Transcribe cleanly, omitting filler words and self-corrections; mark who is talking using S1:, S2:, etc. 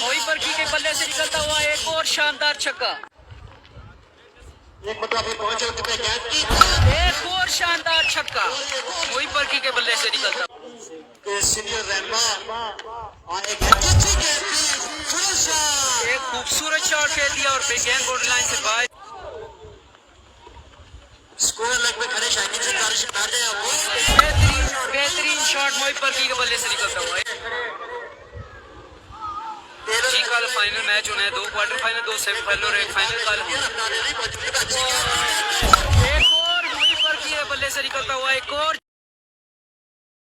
S1: वहीं पर की के बल्ले से निकलता हुआ एक और शानदार छक्का, एक और शानदार छक्का वहीं पर की के बल्ले से निकलता। एक खूबसूरत शॉट खेल दिया और गेंद बोर्ड लाइन से बाहर। बेहतरीन शॉट वहीं पर की के बल्ले से निकलता हुआ। जी कल फाइनल मैच होना है, 2 क्वार्टर फाइनल, 2 सेमीफाइनल और 1 फाइनल कल। एक और वहीं पर की बल्ले से निकलता हुआ एक और